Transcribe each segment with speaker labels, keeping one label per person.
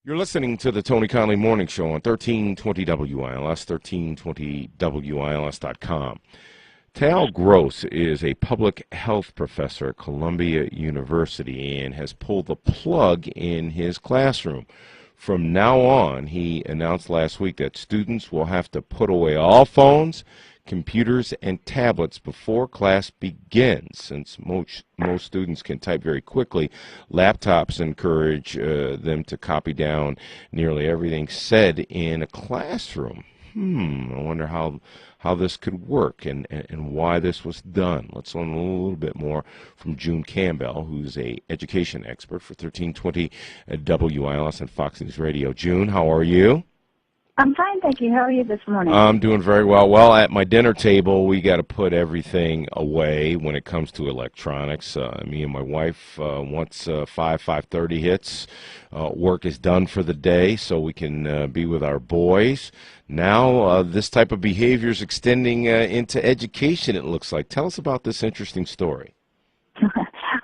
Speaker 1: You're listening to the Tony Conley Morning Show on 1320 WILS, 1320WILS.com. Tal Gross is a public health professor at Columbia University and has pulled the plug in his classroom. From now on, he announced last week that students will have to put away all phones, computers, and tablets before class begins. Since most students can type very quickly, laptops encourage them to copy down nearly everything said in a classroom. I wonder how this could work and why this was done. Let's learn a little bit more from June Campbell, who's a education expert for 1320 WILS and Fox News Radio. June, how are you?
Speaker 2: I'm fine, thank you. How are you this morning?
Speaker 1: I'm doing very well. Well, at my dinner table, we got to put everything away when it comes to electronics. Me and my wife, once 5:30 hits, work is done for the day, so we can be with our boys. Now, this type of behavior is extending into education, it looks like. Tell us about this interesting story.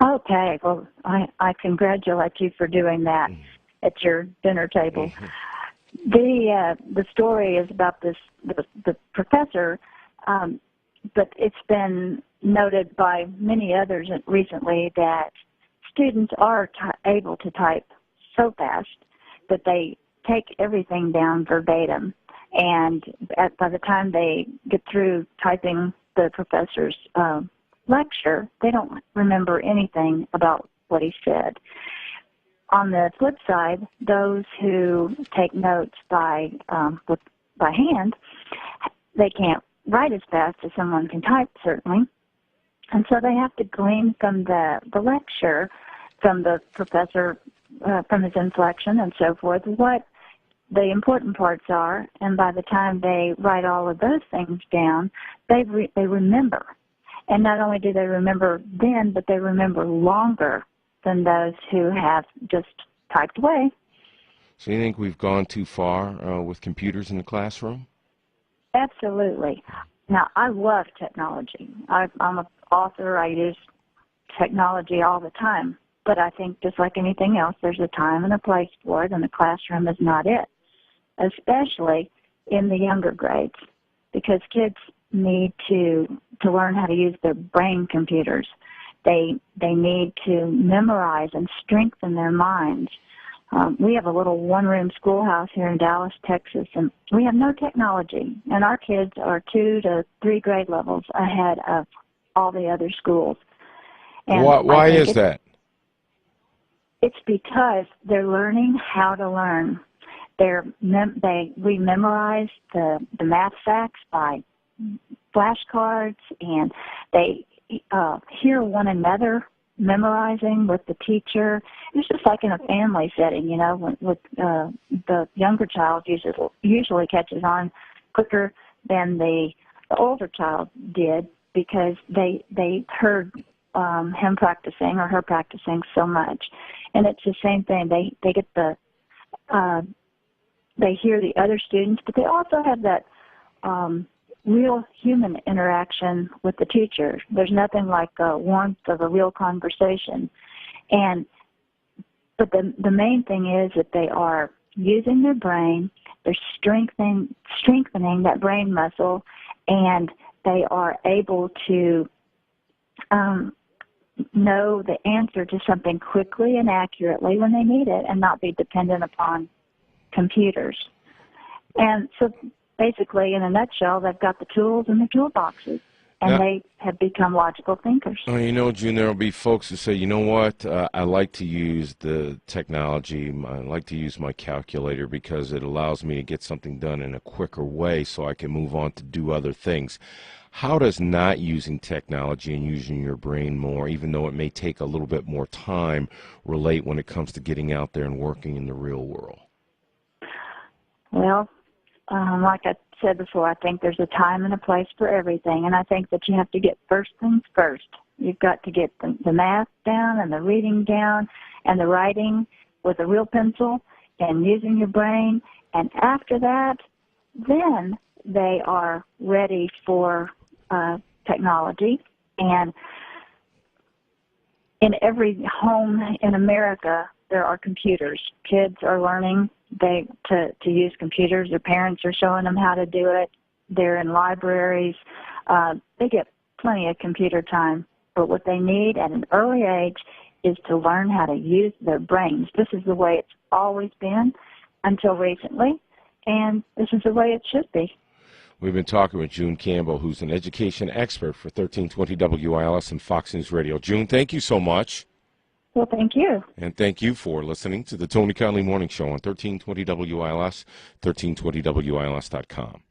Speaker 2: Okay, well, I congratulate you for doing that at your dinner table. The story is about the professor, but it's been noted by many others recently that students are able to type so fast that they take everything down verbatim, and by the time they get through typing the professor's lecture, they don't remember anything about what he said. On the flip side, those who take notes by hand, they can't write as fast as someone can type, certainly, and so they have to glean from the lecture, from the professor, from his inflection and so forth, what the important parts are, and by the time they write all of those things down, they remember. And not only do they remember then, but they remember longer than those who have just typed away.
Speaker 1: So you think we've gone too far with computers in the classroom?
Speaker 2: Absolutely. Now, I love technology. I'm an author. I use technology all the time. But I think just like anything else, there's a time and a place for it, and the classroom is not it, especially in the younger grades, because kids need to learn how to use their brain computers. They need to memorize and strengthen their minds. We have a little one-room schoolhouse here in Dallas, Texas, and we have no technology. And our kids are 2 to 3 grade levels ahead of all the other schools. And
Speaker 1: why is that?
Speaker 2: It's because they're learning how to learn. We memorize the math facts by flashcards, and they hear one another memorizing with the teacher. It's just like in a family setting, you know, with the younger child usually catches on quicker than the older child did, because they heard him practicing or her practicing so much. And it's the same thing. They get they hear the other students, but they also have that real human interaction with the teacher. There's nothing like the warmth of a real conversation. But the main thing is that they are using their brain, they're strengthening that brain muscle, and they are able to know the answer to something quickly and accurately when they need it, and not be dependent upon computers. And so basically, in a nutshell, they've got the tools in their toolboxes, and they have become logical thinkers.
Speaker 1: Oh, you know, June, there will be folks who say, you know what, I like to use the technology, I like to use my calculator because it allows me to get something done in a quicker way so I can move on to do other things. How does not using technology and using your brain more, even though it may take a little bit more time, relate when it comes to getting out there and working in the real world?
Speaker 2: Well, like I said before, I think there's a time and a place for everything, and I think that you have to get first things first. You've got to get the math down and the reading down and the writing with a real pencil and using your brain, and after that, then they are ready for technology. And in every home in America, there are computers. Kids are learning to use computers. Their parents are showing them how to do it. They're in libraries. They get plenty of computer time. But what they need at an early age is to learn how to use their brains. This is the way it's always been until recently, and this is the way it should be.
Speaker 1: We've been talking with June Campbell, who's an education expert for 1320 WILS and Fox News Radio. June, thank you so much.
Speaker 2: Well, thank you.
Speaker 1: And thank you for listening to the Tony Conley Morning Show on 1320 WILS, 1320WILS.com.